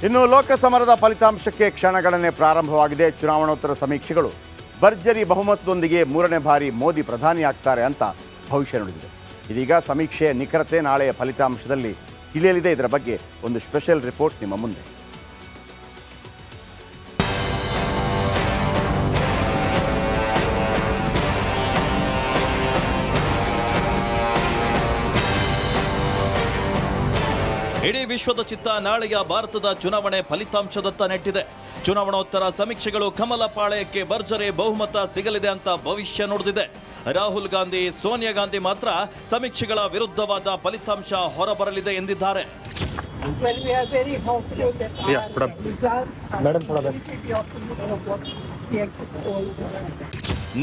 ಇನ್ನು ಲೋಕಸಮರದ ಫಲಿತಾಂಶಕ್ಕೆ ಕ್ಷಣಗಣನೆ ಪ್ರಾರಂಭವಾಗಿದೆ. ಚುನಾವಣೋತ್ತರ ಸಮೀಕ್ಷೆಗಳು ಭರ್ಜರಿ ಬಹುಮತದೊಂದಿಗೆ 3ನೇ ಬಾರಿ ಮೋದಿ ಪ್ರಧಾನಿ ಆಗ್ತಾರೆ ಅಂತ ಭವಿಷ್ಯ ನುಡಿದಿದೆ. ಇದೀಗ ಸಮೀಕ್ಷೆಯ ನಿಖರತೆ ನಾಳೆಯ ಫಲಿತಾಂಶದಲ್ಲಿ ತಿಳಿಯಲಿದೆ. ಇದರ ಬಗ್ಗೆ ಒಂದು ಸ್ಪೆಷಲ್ ರಿಪೋರ್ಟ್ ನಿಮ್ಮ ಮುಂದೆ. ಇಡೀ ವಿಶ್ವದ ಚಿತ್ತ ನಾಳೆಯ ಭಾರತದ ಚುನಾವಣೆ ಫಲಿತಾಂಶದತ್ತ ನೆಟ್ಟಿದೆ. ಚುನಾವಣೋತ್ತರ ಸಮೀಕ್ಷೆಗಳು ಕಮಲ ಪಾಳೆಯಕ್ಕೆ ಭರ್ಜರಿ ಬಹುಮತ ಸಿಗಲಿದೆ ಅಂತ ಭವಿಷ್ಯ ನುಡಿದಿದೆ. ರಾಹುಲ್ ಗಾಂಧಿ, ಸೋನಿಯಾ ಗಾಂಧಿ ಮಾತ್ರ ಸಮೀಕ್ಷೆಗಳ ವಿರುದ್ಧವಾದ ಫಲಿತಾಂಶ ಹೊರಬರಲಿದೆ ಎಂದಿದ್ದಾರೆ.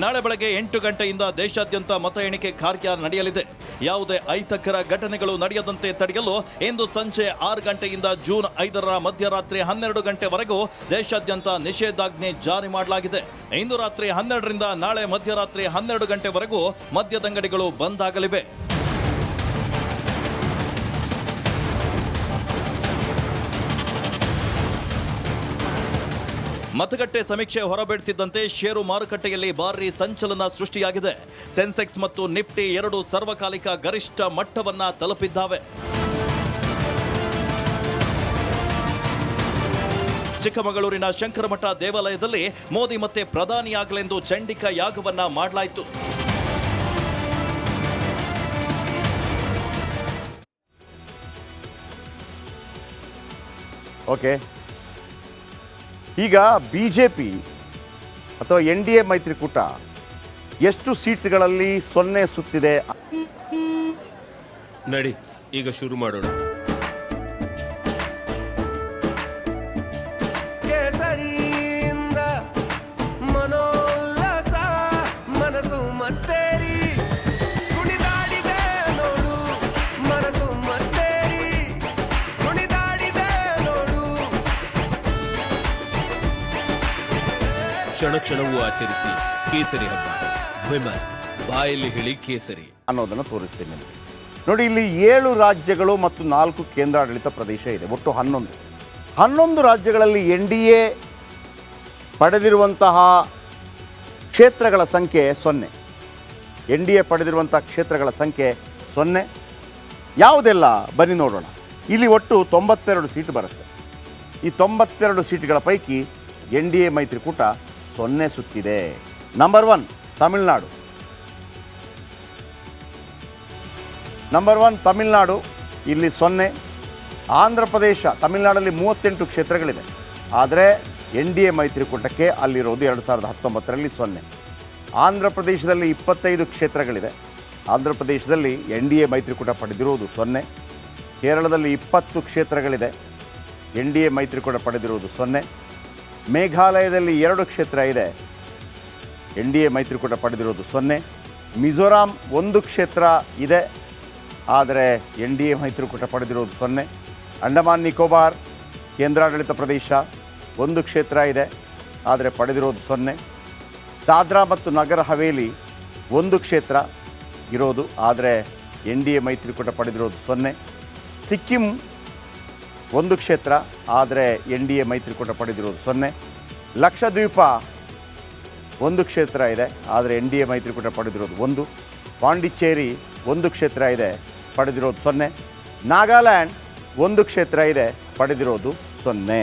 ನಾಳೆ ಬೆಳಗ್ಗೆ 8 ಗಂಟೆಯಿಂದ ದೇಶಾದ್ಯಂತ ಮತ ಎಣಿಕೆ ಕಾರ್ಯ ನಡೆಯಲಿದೆ. ಯಾವುದೇ ಅಹಿತಕರ ಘಟನೆಗಳು ನಡೆಯದಂತೆ ತಡೆಯಲು ಇಂದು ಸಂಜೆ 6 ಗಂಟೆಯಿಂದ ಜೂನ್ 5ರ ಮಧ್ಯರಾತ್ರಿ 12 ಗಂಟೆವರೆಗೂ ದೇಶಾದ್ಯಂತ ನಿಷೇಧಾಜ್ಞೆ ಜಾರಿ ಮಾಡಲಾಗಿದೆ. ಇಂದು ರಾತ್ರಿ 12ರಿಂದ ನಾಳೆ ಮಧ್ಯರಾತ್ರಿ 12 ಗಂಟೆವರೆಗೂ ಮದ್ಯದಂಗಡಿಗಳು ಬಂದ್ ಆಗಲಿವೆ. ಮತಗಟ್ಟೆ ಸಮೀಕ್ಷೆ ಹೊರಬಿಡುತ್ತಿದ್ದಂತೆ ಷೇರು ಮಾರುಕಟ್ಟೆಯಲ್ಲಿ ಭಾರೀ ಸಂಚಲನ ಸೃಷ್ಟಿಯಾಗಿದೆ. ಸೆನ್ಸೆಕ್ಸ್ ಮತ್ತು ನಿಫ್ಟಿ 2 ಸರ್ವಕಾಲಿಕ ಗರಿಷ್ಠ ಮಟ್ಟವನ್ನ ತಲುಪಿದ್ದಾವೆ. ಚಿಕ್ಕಮಗಳೂರಿನ ಶಂಕರಮಠ ದೇವಾಲಯದಲ್ಲಿ ಮೋದಿ ಮತ್ತೆ ಪ್ರಧಾನಿಯಾಗಲೆಂದು ಚಂಡಿಕಾ ಯಾಗವನ್ನ ಮಾಡಲಾಯಿತು. ಓಕೆ, ಈಗ ಬಿಜೆಪಿ ಅಥವಾ NDA ಮೈತ್ರಿಕೂಟ ಎಷ್ಟು ಸೀಟ್ಗಳಲ್ಲಿ 0 ಸುತ್ತಿದೆ? ನಡಿ ಈಗ ಶುರು ಮಾಡೋಣ. ಕೇಸರಿಯಿಂದ ಮನೋಲ್ಲಾಸ ಮನಸ್ಸು ಮತ್ತೇರಿ ಕುಣಿದಾಡಿದೆ ನೋಡು, ಮನಸ್ಸು ಮತ್ತೇರಿ ಕುಣಿದಾಡಿದೆ ನೋಡು. ಕ್ಷಣ ಕ್ಷಣವೂ ಆಚರಿಸಿ ಕೇಸರಿ ಹಬ್ಬ. ವಿಮಲ್ ಬಾಯಲ್ಲಿ ಹೇಳಿ ಕೇಸರಿ ಅನ್ನೋದನ್ನು ತೋರಿಸ್ತೀನಿ ನಿಮಗೆ. ನೋಡಿ, ಇಲ್ಲಿ 7 ರಾಜ್ಯಗಳು ಮತ್ತು 4 ಕೇಂದ್ರಾಡಳಿತ ಪ್ರದೇಶ ಇದೆ. ಒಟ್ಟು 11 ರಾಜ್ಯಗಳಲ್ಲಿ NDA ಪಡೆದಿರುವಂತಹ ಕ್ಷೇತ್ರಗಳ ಸಂಖ್ಯೆ 0. NDA ಪಡೆದಿರುವಂಥ ಕ್ಷೇತ್ರಗಳ ಸಂಖ್ಯೆ 0. ಯಾವುದೆಲ್ಲ ಬನ್ನಿ ನೋಡೋಣ. ಇಲ್ಲಿ ಒಟ್ಟು 92 ಸೀಟ್ ಬರುತ್ತೆ. ಈ 92 ಸೀಟ್ಗಳ ಪೈಕಿ NDA ಮೈತ್ರಿಕೂಟ 0 ಸುತ್ತಿದೆ. ನಂಬರ್ 1 ತಮಿಳುನಾಡು. ತಮಿಳುನಾಡು ಇಲ್ಲಿ 0. ಆಂಧ್ರ ಪ್ರದೇಶ, ತಮಿಳುನಾಡಲ್ಲಿ 38 ಕ್ಷೇತ್ರಗಳಿದೆ. ಆದರೆ NDA ಮೈತ್ರಿಕೂಟಕ್ಕೆ ಅಲ್ಲಿರೋದು 2019ರಲ್ಲಿ 0. ಆಂಧ್ರ ಪ್ರದೇಶದಲ್ಲಿ 25 ಕ್ಷೇತ್ರಗಳಿದೆ. ಆಂಧ್ರ ಪ್ರದೇಶದಲ್ಲಿ NDA ಮೈತ್ರಿಕೂಟ ಪಡೆದಿರುವುದು 0. ಕೇರಳದಲ್ಲಿ 20 ಕ್ಷೇತ್ರಗಳಿದೆ. NDA ಮೈತ್ರಿಕೂಟ ಪಡೆದಿರುವುದು 0. ಮೇಘಾಲಯದಲ್ಲಿ 2 ಕ್ಷೇತ್ರ ಇದೆ. NDA ಮೈತ್ರಿಕೂಟ ಪಡೆದಿರೋದು 0. ಮಿಜೋರಾಂ 1 ಕ್ಷೇತ್ರ ಇದೆ, ಆದರೆ NDA ಮೈತ್ರಿಕೂಟ ಪಡೆದಿರೋದು 0. ಅಂಡಮಾನ್ ನಿಕೋಬಾರ್ ಕೇಂದ್ರಾಡಳಿತ ಪ್ರದೇಶ 1 ಕ್ಷೇತ್ರ ಇದೆ, ಆದರೆ ಪಡೆದಿರೋದು 0. ದಾದ್ರಾ ಮತ್ತು ನಗರ ಹವೇಲಿ 1 ಕ್ಷೇತ್ರ ಇರೋದು, ಆದರೆ NDA ಮೈತ್ರಿಕೂಟ ಪಡೆದಿರೋದು 0. ಸಿಕ್ಕಿಂ 1 ಕ್ಷೇತ್ರ, ಆದರೆ NDA ಮೈತ್ರಿಕೂಟ ಪಡೆದಿರೋದು 0. ಲಕ್ಷದ್ವೀಪ 1 ಕ್ಷೇತ್ರ ಇದೆ, ಆದರೆ NDA ಮೈತ್ರಿಕೂಟ ಪಡೆದಿರೋದು 1. ಪಾಂಡಿಚೇರಿ 1 ಕ್ಷೇತ್ರ ಇದೆ, ಪಡೆದಿರೋದು 0. ನಾಗಾಲ್ಯಾಂಡ್ 1 ಕ್ಷೇತ್ರ ಇದೆ, ಪಡೆದಿರೋದು 0.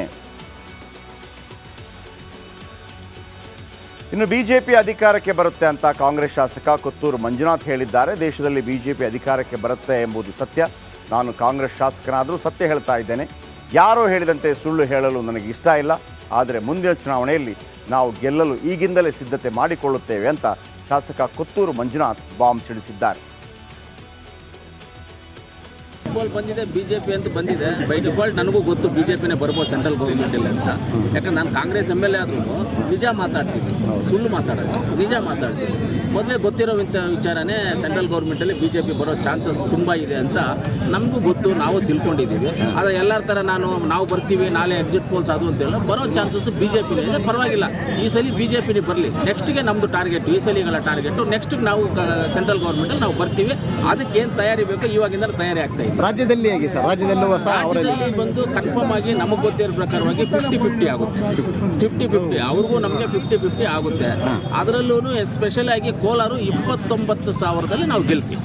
ಇನ್ನು BJP ಅಧಿಕಾರಕ್ಕೆ ಬರುತ್ತೆ ಅಂತ ಕಾಂಗ್ರೆಸ್ ಶಾಸಕ ಕೊತ್ತೂರು ಮಂಜುನಾಥ್ ಹೇಳಿದ್ದಾರೆ. ದೇಶದಲ್ಲಿ BJP ಅಧಿಕಾರಕ್ಕೆ ಬರುತ್ತೆ ಎಂಬುದು ಸತ್ಯ. ನಾನು ಕಾಂಗ್ರೆಸ್ ಶಾಸಕನಾದರೂ ಸತ್ಯ ಹೇಳ್ತಾ ಇದ್ದೇನೆ. ಯಾರೋ ಹೇಳಿದಂತೆ ಸುಳ್ಳು ಹೇಳಲು ನನಗೆ ಇಷ್ಟ ಇಲ್ಲ. ಆದರೆ ಮುಂದಿನ ಚುನಾವಣೆಯಲ್ಲಿ ನಾವು ಗೆಲ್ಲಲು ಈಗಿಂದಲೇ ಸಿದ್ಧತೆ ಮಾಡಿಕೊಳ್ಳುತ್ತೇವೆ ಅಂತ ಶಾಸಕ ಕೊತ್ತೂರು ಮಂಜುನಾಥ್ ಬಾಂಬ್ ಸಿಡಿಸಿದ್ದಾರೆ. ಬಂದಿದೆ BJP ಅಂತ ಬಂದಿದೆ. ಬೈ ಡಿಫಾಲ್ಟ್ ನನಗೂ ಗೊತ್ತು BJPನೇ ಬರ್ಬೋದು ಸೆಂಟ್ರಲ್ ಗೌರ್ಮೆಂಟಲ್ಲಿ ಅಂತ. ಯಾಕಂದ್ರೆ ನಾನು ಕಾಂಗ್ರೆಸ್ MLA ಆದ್ರೂ ನಿಜ ಮಾತಾಡ್ತೀನಿ. ಸುಳ್ಳು ಮಾತಾಡೋದು, ನಿಜ ಮಾತಾಡ್ತೀವಿ. ಮೊದಲೇ ಗೊತ್ತಿರೋ ವಿಚಾರನೇ ಸೆಂಟ್ರಲ್ ಗೌರ್ಮೆಂಟಲ್ಲಿ BJP ಬರೋ ಚಾನ್ಸಸ್ ತುಂಬ ಇದೆ ಅಂತ ನಮಗೂ ಗೊತ್ತು, ನಾವು ತಿಳ್ಕೊಂಡಿದ್ದೀವಿ. ಆದರೆ ಎಲ್ಲರ ಥರ ನಾವು ಬರ್ತೀವಿ ನಾಳೆ ಎಕ್ಸಿಟ್ ಪೋಲ್ಸ್ ಅದು ಅಂತೆಲ್ಲ ಬರೋ ಚಾನ್ಸಸ್ BJPನೇ ಇದೆ. ಪರವಾಗಿಲ್ಲ, ಈ ಸಲ BJPನೇ ಬರಲಿ. ನೆಕ್ಸ್ಟ್ಗೆ ನಮ್ಮದು ಟಾರ್ಗೆಟ್, ಈ ಸಲಿಗಳ ಟಾರ್ಗೆಟು ನೆಕ್ಸ್ಟ್ಗೆ ನಾವು ಸೆಂಟ್ರಲ್ ಗೌರ್ಮೆಂಟಲ್ಲಿ ನಾವು ಬರ್ತೀವಿ. ಅದಕ್ಕೆ ಏನು ತಯಾರಿ ಬೇಕೋ ಇವಾಗಿಂದ ತಯಾರಿ ಆಗ್ತಾ ಇದೆ. ರಾಜ್ಯದಲ್ಲಿ ಹೇಗೆ ಸರ್? ರಾಜ್ಯದಲ್ಲೂ ರಾಜ್ಯದಲ್ಲಿ ಬಂದು ಕನ್ಫರ್ಮ್ ಆಗಿ ನಮಗೆ ಗೊತ್ತಿರೋ ಪ್ರಕಾರವಾಗಿ 50-50 ಆಗುತ್ತೆ. 50-50 ಅವ್ರಿಗೂ ನಮಗೆ 50-50 ಆಗುತ್ತೆ. ಅದರಲ್ಲೂ ಎಸ್ಪೆಷಲ್ ಆಗಿ ಕೋಲಾರ 29,000ದಲ್ಲಿ ನಾವು ಗೆಲ್ತೀವಿ.